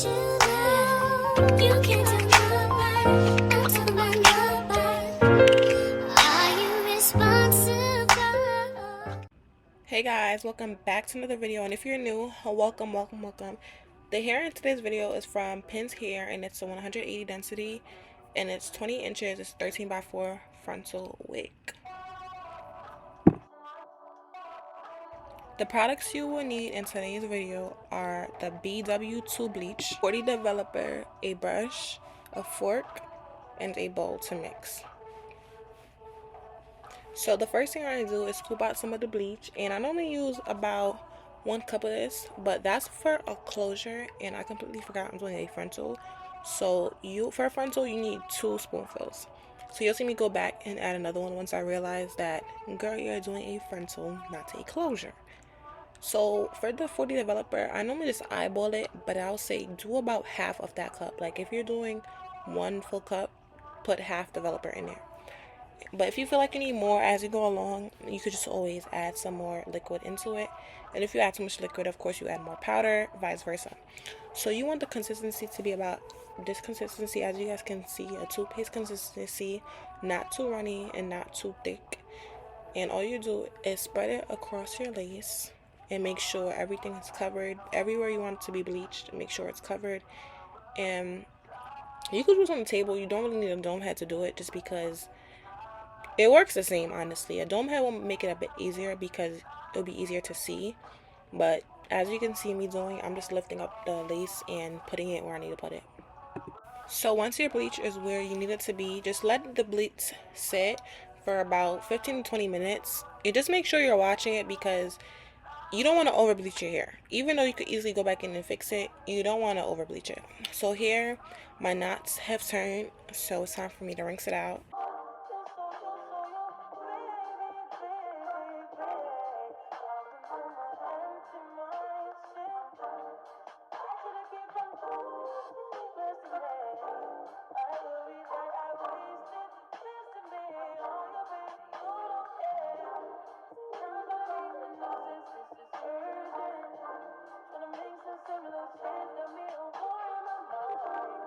you down. You can't tell nobody. I'm talking about nobody. Are you responsible? Hey guys, welcome back to another video, and if you're new, welcome. The hair in today's video is from Pin's Hair, and it's a 180 density, and it's 20 inches. It's 13 by 4 frontal wig. The products you will need in today's video are the BW2 bleach, 40 developer, a brush, a fork, and a bowl to mix. So the first thing I do is scoop out some of the bleach, and I normally use about 1 cup of this, but that's for a closure, and I completely forgot I'm doing a frontal. So for a frontal you need 2 spoonfuls. So you'll see me go back and add another one once I realize that, girl, you're doing a frontal, not a closure. So for the 40 developer, I normally just eyeball it, but I'll say do about half of that cup. Like if you're doing 1 full cup, put half developer in there. But if you feel like you need more as you go along, you could just always add some more liquid into it. And if you add too much liquid, of course, you add more powder, vice versa. So you want the consistency to be about this consistency, as you guys can see, a toothpaste consistency, not too runny and not too thick. And all you do is spread it across your lace and make sure everything is covered. Everywhere you want it to be bleached, make sure it's covered. And you could do this on the table. You don't really need a dome head to do it, just because it works the same, honestly. A dome head will make it a bit easier because it'll be easier to see. But as you can see me doing, I'm just lifting up the lace and putting it where I need to put it. So once your bleach is where you need it to be, just let the bleach sit for about 15 to 20 minutes. And just make sure you're watching it, because you don't want to over bleach your hair. Even though you could easily go back in and fix it, you don't want to over bleach it. So here, my knots have turned, so it's time for me to rinse it out.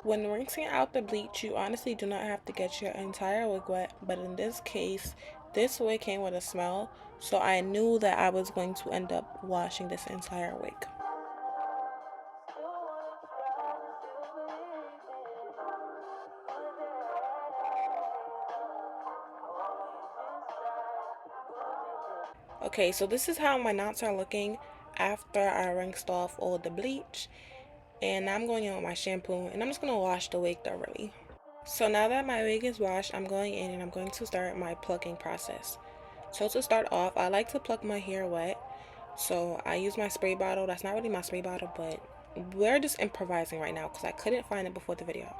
When rinsing out the bleach, you honestly do not have to get your entire wig wet, but in this case, this wig came with a smell, so I knew that I was going to end up washing this entire wig. Okay, so this is how my knots are looking after I rinsed off all the bleach. And now I'm going in with my shampoo, and I'm just going to wash the wig thoroughly. So now that my wig is washed, I'm going in and I'm going to start my plucking process. So to start off, I like to pluck my hair wet. So I use my spray bottle. That's not really my spray bottle, but we're just improvising right now because I couldn't find it before the video.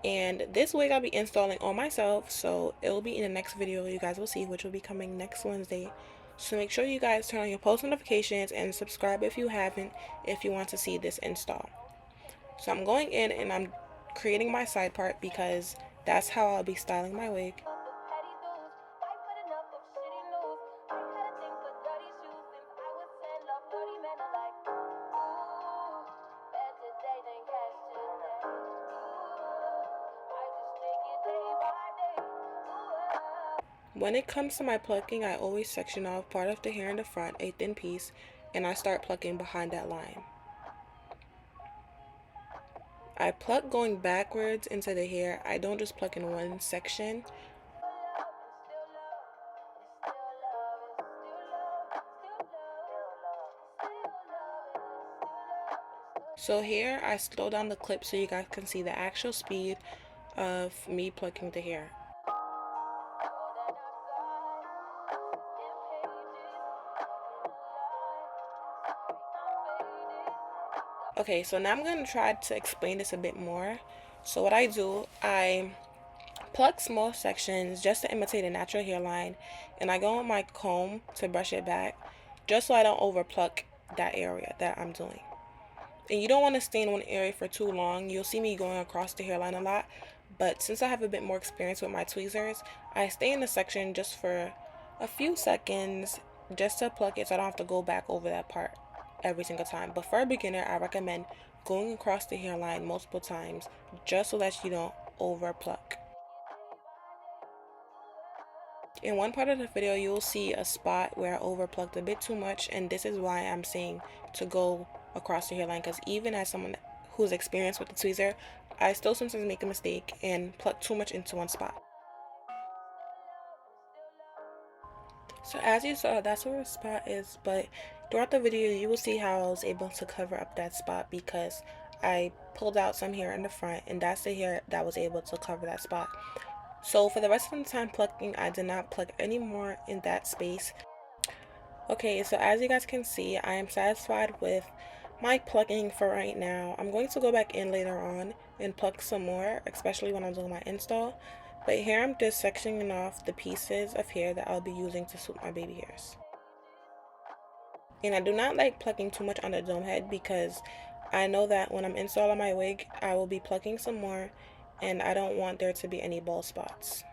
And this wig I'll be installing on myself, so it'll be in the next video you guys will see, which will be coming next Wednesday. So make sure you guys turn on your post notifications and subscribe if you haven't, if you want to see this install. So I'm going in and I'm creating my side part, because that's how I'll be styling my wig. When it comes to my plucking, I always section off part of the hair in the front, a thin piece, and I start plucking behind that line. I pluck going backwards into the hair. I don't just pluck in one section. So here I slow down the clip so you guys can see the actual speed of me plucking the hair. Okay, so now I'm going to try to explain this a bit more. So what I do, I pluck small sections just to imitate a natural hairline, and I go with my comb to brush it back, just so I don't over pluck that area that I'm doing. And you don't want to stay in one area for too long. You'll see me going across the hairline a lot, but since I have a bit more experience with my tweezers, I stay in the section just for a few seconds, just to pluck it so I don't have to go back over that part every single time. But for a beginner, I recommend going across the hairline multiple times just so that you don't over pluck. In one part of the video, you'll see a spot where I over plucked a bit too much, and this is why I'm saying to go across the hairline, because even as someone who's experienced with the tweezer, I still sometimes make a mistake and pluck too much into one spot. So as you saw, that's where the spot is, but throughout the video you will see how I was able to cover up that spot because I pulled out some hair in the front, and that's the hair that was able to cover that spot. So for the rest of the time plucking, I did not pluck any more in that space. Okay, so as you guys can see, I am satisfied with my plucking for right now. I'm going to go back in later on and pluck some more, especially when I'm doing my install. But here I'm just sectioning off the pieces of hair that I'll be using to suit my baby hairs. And I do not like plucking too much on the dome head because I know that when I'm installing my wig, I will be plucking some more, and I don't want there to be any bald spots.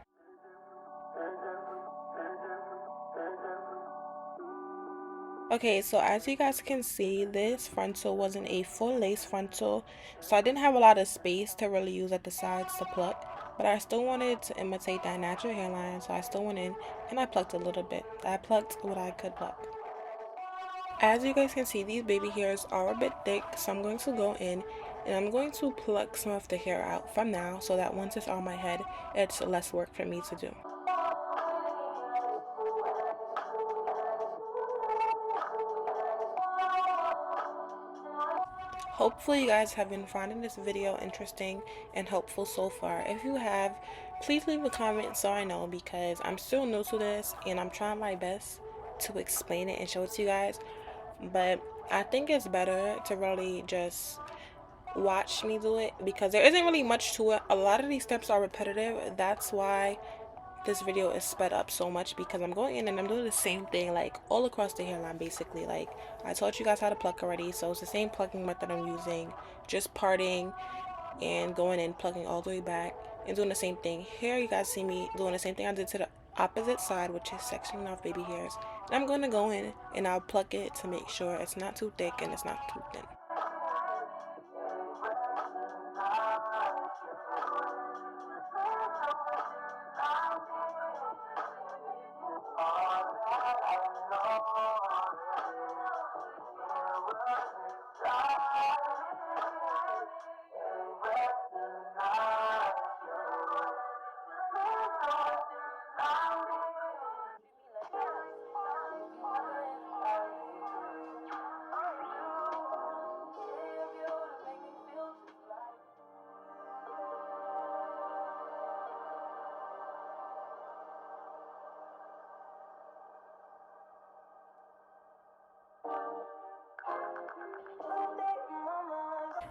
Okay, so as you guys can see, this frontal wasn't a full lace frontal, so I didn't have a lot of space to really use at the sides to pluck, but I still wanted to imitate that natural hairline, so I still went in and I plucked a little bit. I plucked what I could pluck. As you guys can see, these baby hairs are a bit thick, so I'm going to go in and I'm going to pluck some of the hair out from now so that once it's on my head, it's less work for me to do. Hopefully you guys have been finding this video interesting and helpful so far. If you have, please leave a comment so I know, because I'm still new to this and I'm trying my best to explain it and show it to you guys. But I think it's better to really just watch me do it because there isn't really much to it. A lot of these steps are repetitive. That's why this video is sped up so much, because I'm going in and I'm doing the same thing like all across the hairline basically. Like I taught you guys how to pluck already, so it's the same plucking method I'm using, just parting and going in, plucking all the way back and doing the same thing. Here you guys see me doing the same thing I did to the opposite side, which is sectioning off baby hairs. And I'm going to go in and I'll pluck it to make sure it's not too thick and it's not too thin.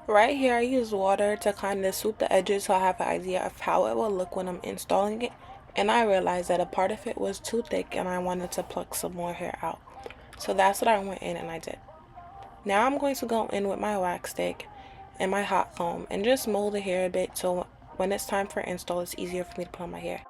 Right here, I use water to kind of swoop the edges so I have an idea of how it will look when I'm installing it. And I realized that a part of it was too thick and I wanted to pluck some more hair out. So that's what I went in and I did. Now I'm going to go in with my wax stick and my hot comb and just mold the hair a bit so when it's time for install, it's easier for me to put on my hair.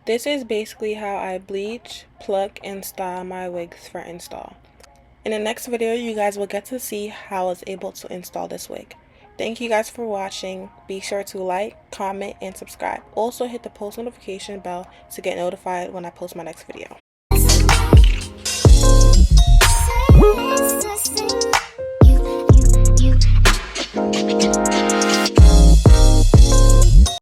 This is basically how I bleach, pluck, and style my wigs for install. In the next video, you guys will get to see how I was able to install this wig. Thank you guys for watching. Be sure to like, comment, and subscribe. Also hit the post notification bell to get notified when I post my next video.